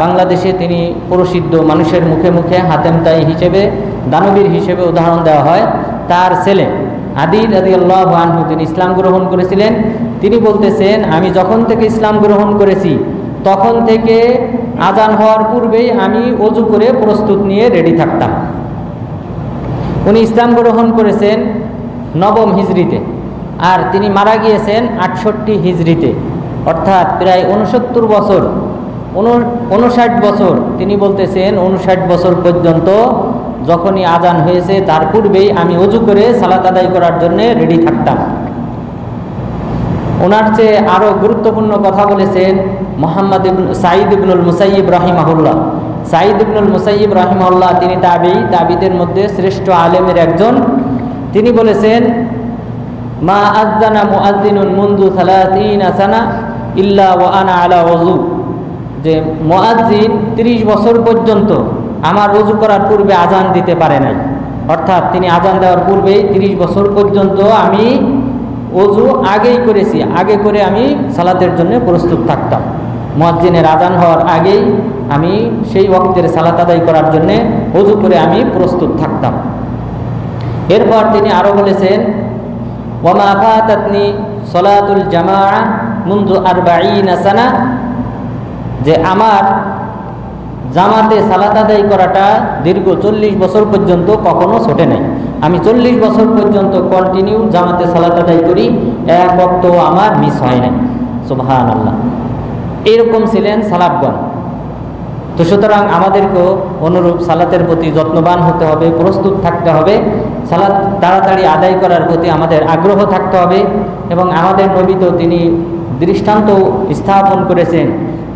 বাংলাদেশে তিনি প্রসিদ্ধ, মানুষের মুখে মুখে হাতেম তাই হিসেবে, দানবীর হিসেবে উদাহরণ দেওয়া হয়। তার ছেলে আদি রাদিয়াল্লাহু আনহু তিনি ইসলাম গ্রহণ করেছিলেন। তিনি বলতেছেন, আমি যখন থেকে ইসলাম গ্রহণ করেছি তখন থেকে আজান হওয়ার পূর্বেই আমি ওযু করে প্রস্তুত নিয়ে রেডি থাকতাম। উনি ইসলাম গ্রহণ করেছেন 9ম হিজরিতে, আর তিনি মারা গিয়েছেন 68 হিজরিতে, অর্থাৎ প্রায় 69 বছর, 59 বছর। তিনি বলতেছেন 59 বছর পর্যন্ত যখনই আজান হয়েছে তার পূর্বেই আমি ওযু করে সালাত আদায় করার জন্য রেডি থাকতাম। ওনার চেয়ে আরও গুরুত্বপূর্ণ কথা বলেছেন মুহাম্মদ সাঈদ ইবনুল মুসাইয়িব রাহিমাহুল্লাহ। সাঈদ ইবনুল মুসাইয়িব রাহিমাহুল্লাহ তিনি তাবিদের মধ্যে শ্রেষ্ঠ আলেমের একজন। তিনি বলেছেন, মা আযানা মুআযযিনুন মুনযু 30 সানা ইল্লা ওয়া আনা আলা ওযু, যে মুআযযিন 30 বছর পর্যন্ত আমার ওযু করার পূর্বে আজান দিতে পারে নাই। অর্থাৎ তিনি আজান দেওয়ার পূর্বেই 30 বছর পর্যন্ত আমি ওযু আগেই করেছি, আগে করে আমি সালাতের জন্য প্রস্তুত থাকতাম। মুয়াজ্জিনের আজান হওয়ার আগেই আমি সেই ওয়াক্তের সালাত আদায় করার জন্য ওযু করে আমি প্রস্তুত থাকতাম। এরপর তিনি আরও বলেছেন, ওয়া মা ফাতাতনি সালাতুল জামাআ মুনযু 40 সানা, যে আমার জামাতে সালাত আদায় করাটা দীর্ঘ 40 বছর পর্যন্ত কখনো ছোটে নাই। আমি 40 বছর পর্যন্ত কন্টিনিউ জামাতে সালাত আদায় করি, এক ওয়াক্ত আমার মিস হয় নাই। সুবহানাল্লাহ। এরকম ছিলেন সালাফগণ। তো সুতরাং আমাদেরকেও অনুরূপ সালাতের প্রতি যত্নবান হতে হবে, প্রস্তুত থাকতে হবে, সালাত তাড়াতাড়ি আদায় করার প্রতি আমাদের আগ্রহ থাকতে হবে। এবং আমাদের নবী তো তিনি দৃষ্টান্ত স্থাপন করেছেন।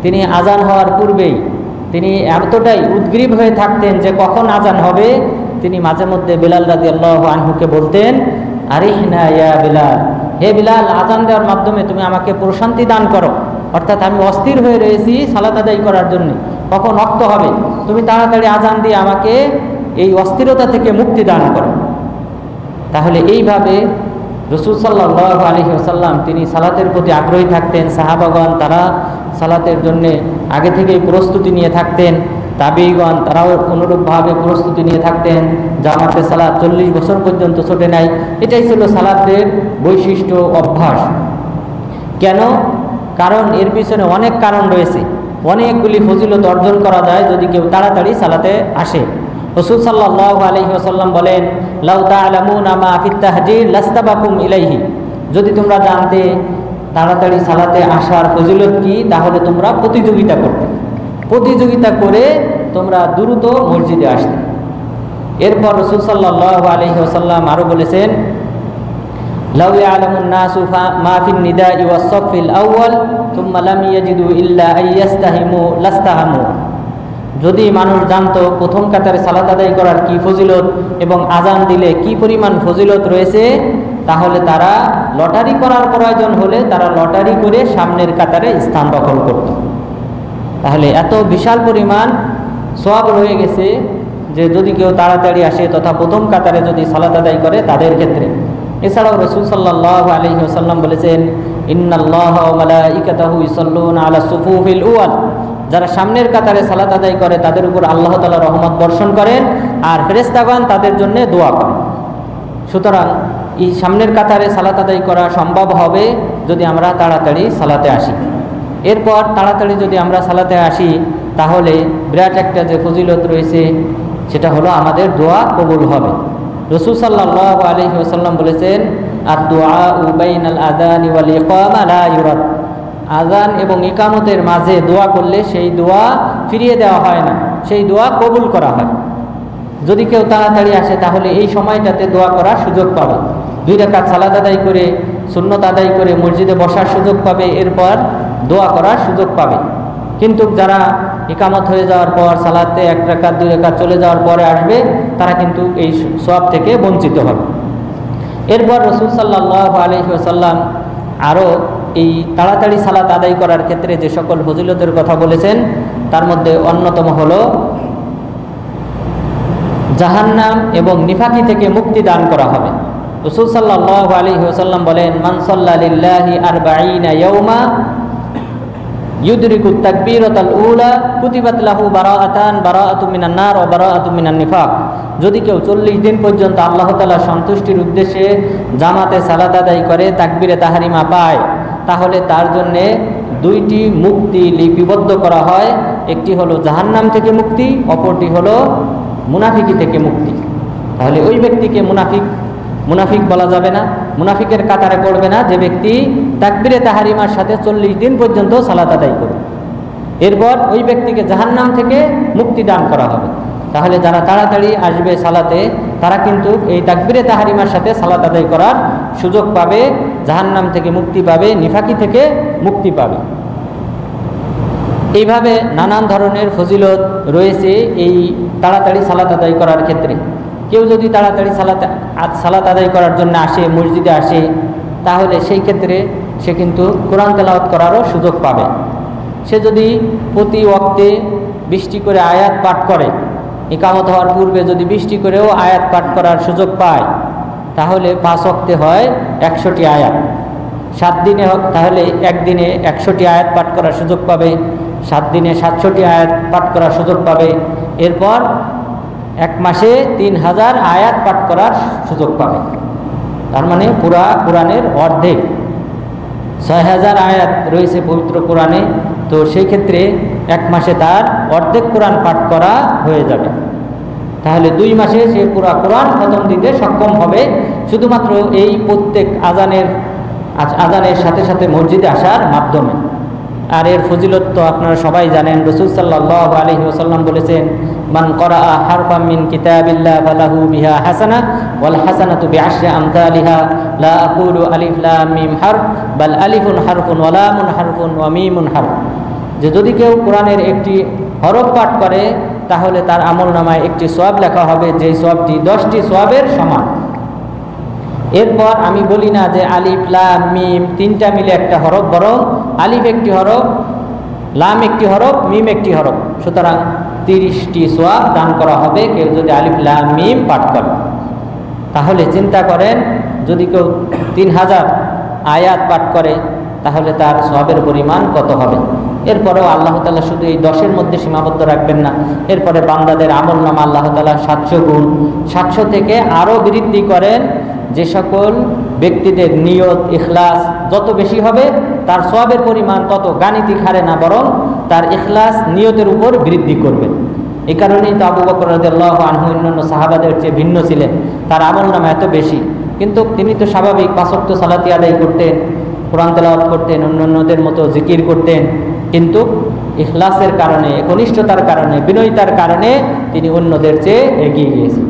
তিনি আজান হওয়ার পূর্বেই তিনি এতটাই উদ্গ্রীব হয়ে থাকতেন যে কখন আজান হবে তিনি মাঝে মধ্যে বিলাল রাদিয়াল্লাহু আনহুকে বলতেন, আরিহনা ইয়া বিলাল, হে বিলাল, আজান দেওয়ার মাধ্যমে তুমি আমাকে প্রশান্তি দান করো। অর্থাৎ আমি অস্থির হয়ে রয়েছি সালাত আদায় করার জন্য, কখন ওয়াক্ত হবে, তুমি তাড়াতাড়ি আজান দিয়ে আমাকে এই অস্থিরতা থেকে মুক্তি দান করো। তাহলে এইভাবে রাসূল সাল্লাল্লাহু আলাইহি ওয়াসাল্লাম তিনি সালাতের প্রতি আগ্রহী থাকতেন। সাহাবাগণ তারা সালাতের জন্য আগে থেকেই প্রস্তুতি নিয়ে থাকতেন। তাবেঈগণ তারাও অনুরূপভাবে প্রস্তুতি নিয়ে থাকতেন। জামাতে সালাত 40 বছর পর্যন্ত ছোটে নাই। এটাই ছিল সালাতের বৈশিষ্ট্য, অভ্যাস। কেন? কারণ এর পিছনে অনেক কারণ রয়েছে, অনেকগুলি ফজিলত অর্জন করা যায় যদি কেউ তাড়াতাড়ি সালাতে আসে। রাসূল সাল্লাল্লাহু আলাইহি ওয়াসাল্লাম বলেন, লাউ তা'লামুনা মা ফিত তাহজীর লাস্তাবাকুম ইলাইহি, যদি তোমরা জানতে তাড়াতাড়ি সালাতে আসার ফজিলত কি, তাহলে তোমরা প্রতিযোগিতা করতে, প্রতিযোগিতা করে তোমরা দ্রুত মসজিদে আসতে। এরপর রাসূল সাল্লাল্লাহু আলাইহি ওয়াসাল্লাম আরও বলেছেন, লাউ ইয়ালামুন নাসু মা ফিন নিদাই ওয়াস সাফিল আউয়াল সুম্মা লাম ইয়াজিদু ইল্লা আইয়াস্তাহিমু লাস্তাহামু, যদি মানুষ জানতো প্রথম কাতারে সালাত আদায় করার কি ফজিলত এবং আজান দিলে কি পরিমাণ ফজিলত রয়েছে, তাহলে তারা লটারি করার প্রয়োজন হলে তারা লটারি করে সামনের কাতারে স্থান দখল করত। তাহলে এত বিশাল পরিমাণ সওয়াব রয়ে গেছে যে যদি কেউ তাড়াতাড়ি আসে তথা প্রথম কাতারে যদি সালাত আদায় করে তাদের ক্ষেত্রে। এছাড়াও রাসূল সাল্লাল্লাহু আলাইহি ওয়াসাল্লাম বলেছেন, ইন্নাল্লাহা ওয়া মালাইকাতাহু ইউসাল্লুনা আলা সুফুফিল আউয়াল, যারা সামনের কাতারে সালাত আদায় করে তাদের উপর আল্লাহ তাআলা রহমত বর্ষণ করেন আর ফেরেশতাগণ তাদের জন্য দোয়া করেন। সুতরাং এই সামনের কাতারে সালাত আদায় করা সম্ভব হবে যদি আমরা তাড়াতাড়ি সালাতে আসি। এরপর তাড়াতাড়ি যদি আমরা সালাতে আসি তাহলে বিরাট একটা যে ফজিলত রয়েছে সেটা হলো আমাদের দোয়া কবুল হবে। রাসূল সাল্লাল্লাহু আলাইহি ওয়াসাল্লাম বলেছেন, আদ-দুআউ বাইনাল আযানি ওয়াল ইকামা লা ইউরাদ, আজান এবং ইকামতের মাঝে দোয়া করলে সেই দোয়া ফিরিয়ে দেওয়া হয় না, সেই দোয়া কবুল করা হয়। যদি কেউ তাড়াতাড়ি আসে তাহলে এই সময়টাতে দোয়া করার সুযোগ পাবে। 2 রাকাত সালাত আদায় করে, সুন্নত আদায় করে মসজিদে বসার সুযোগ পাবে, এরপর দোয়া করার সুযোগ পাবে। কিন্তু যারা ইকামত হয়ে যাওয়ার পর সালাতে 1 রাকাত 2 রাকাত চলে যাওয়ার পরে আসবে তারা কিন্তু এই সওয়াব থেকে বঞ্চিত হবে। এরপর রাসূল সাল্লাল্লাহু আলাইহি ওয়াসাল্লাম আরও এই তাড়াতাড়ি সালাত আদায় করার ক্ষেত্রে যে সকল ফজিলতের কথা বলেছেন তার মধ্যে অন্যতম হলো জাহান্নাম এবং নিফাকি থেকে মুক্তি দান করা হবে। রাসূল সাল্লাল্লাহু আলাইহি ওয়াসাল্লাম বলেন, মান সাল্লা লিল্লাহি 40 ইয়াওমা ইউদরিকু তাকবীরাতাল উলা কুতিবাত লাহু বারাআতান বারাআতুম মিনান নার ওয়া বারাআতুম মিনান নিফাক। যদি কেউ 40 দিন পর্যন্ত আল্লাহ তাআলার সন্তুষ্টির উদ্দেশ্যে জামাতে সালাত আদায় করে, তাকবীরে তাহরিমা পায়, তাহলে তার জন্যে 2টি মুক্তি লিপিবদ্ধ করা হয়। একটি হলো জাহান্নাম থেকে মুক্তি, অপরটি হলো মুনাফিকি থেকে মুক্তি। তাহলে ওই ব্যক্তিকে মুনাফিক বলা যাবে না, মুনাফিকের কাতারে পড়বে না যে ব্যক্তি তাকবীরে তাহরিমার সাথে 40 দিন পর্যন্ত সালাত আদায় করবে। এরপর ওই ব্যক্তিকে জাহান্নাম থেকে মুক্তি দান করা হবে। তাহলে যারা তাড়াতাড়ি আসবে সালাতে, তারা কিন্তু এই তাকবীরে তাহরিমার সাথে সালাত আদায় করার সুযোগ পাবে, জাহান্নাম থেকে মুক্তি পাবে, নিফাকি থেকে মুক্তি পাবে। এইভাবে নানান ধরনের ফজিলত রয়েছে এই তাড়াতাড়ি সালাত আদায় করার ক্ষেত্রে। কেউ যদি তাড়াতাড়ি সালাত আদায় করার জন্য আসে, মসজিদে আসে, তাহলে সেই ক্ষেত্রে সে কিন্তু কোরআন তেলাওয়াত করারও সুযোগ পাবে। সে যদি প্রতি ওয়াক্তে 20টি করে আয়াত পাঠ করে, ইকামত হওয়ার পূর্বে যদি 20টি করেও আয়াত পাঠ করার সুযোগ পায়, তাহলে 5 ওয়াক্তে হয় 100টি আয়াত। 7 দিনে তাহলে একদিনে 100টি আয়াত পাঠ করার সুযোগ পাবে, 7 দিনে 700টি আয়াত পাঠ করার সুযোগ পাবে। এরপর 1 মাসে 3000 আয়াত পাঠ করার সুযোগ পাবে। তার মানে পুরা কোরআনের অর্ধেক, 6000 আয়াত রয়েছে পবিত্র কোরআনে। তো সেই ক্ষেত্রে 1 মাসে তার অর্ধেক কোরআন পাঠ করা হয়ে যাবে। তাহলে 2 মাসে সে পুরা কোরআন খতম দিতে সক্ষম হবে, শুধুমাত্র এই প্রত্যেক আজানের সাথে সাথে মসজিদে আসার মাধ্যমে। আর এর ফজিলত তো আপনারা সবাই জানেন। রাসূল সাল্লাল্লাহু আলাইহি ওয়াসাল্লাম বলেছেন, মান করাআ হারফাম মিন কিতাবিল্লাহ ফালাহু বিহা হাসানাহ ওয়াল হাসানাতু বিআশরি আমসালিহা লা আকুলু আলিফ লাম মিম হারফ বাল আলিফুন হারফুন ওয়া লামুন হারফুন ওয়া মিমুন হারফ। যে যদি কেউ কোরআনের একটি হরফ পাঠ করে, তাহলে তার আমলনামায় একটি সওয়াব লেখা হবে, যেই সওয়াবটি 10টি সওয়াবের সমান। এরপর আমি বলি না যে আলিফ লাম মিম 3টা মিলে একটা হরফ, বরং আলিফ একটি হরফ, লাম একটি হরফ, মিম একটি হরফ। সুতরাং 30টি সওয়াব দান করা হবে কেউ যদি আলিফ লাম মিম পাঠ করে। তাহলে চিন্তা করেন, যদি কেউ 3000 আয়াত পাঠ করে, তাহলে তার সওয়াবের পরিমাণ কত হবে। এরপরেও আল্লাহ তাআলা শুধু এই 10-এর মধ্যে সীমাবদ্ধ রাখবেন না। এরপরে বান্দাদের আমলনামা আল্লাহ তাআলা 700 গুণ, 700 থেকে আরও বৃদ্ধি করেন। যে সকল ব্যক্তিদের নিয়ত ইখলাস যত বেশি হবে, তার সওয়াবের পরিমাণ তত গাণিতিক হারে না, বরং তার ইখলাস নিয়তের উপর বৃদ্ধি করবে। এই কারণেই তো আবু বকর রাদিয়াল্লাহু আনহু অন্যান্য সাহাবাদের চেয়ে ভিন্ন ছিলেন, তার আমলনামা এত বেশি। কিন্তু তিনি তো স্বাভাবিক 5 ওয়াক্ত সালাতি আদায় করতেন, কোরআন তেলাওয়াত করতেন, অন্যান্যদের মতো জিকির করতেন, কিন্তু ইখলাসের কারণে, একনিষ্ঠতার কারণে, বিনয়িতার কারণে তিনি অন্যদের চেয়ে এগিয়ে গিয়েছেন।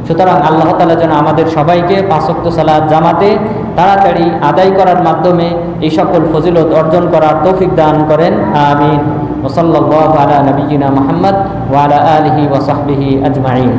সুতরাং আল্লাহ তাআলা যেন আমাদের সবাইকে 5 ওয়াক্ত সালাত জামাতে তাড়াতাড়ি আদায় করার মাধ্যমে এই সকল ফজিলত অর্জন করার তৌফিক দান করেন। আমিন। ওয়া সাল্লাল্লাহু আলা নবিয়িনা মুহাম্মদ ওয়া আলা আলিহি ওয়া সাহবিহি আজমাইন।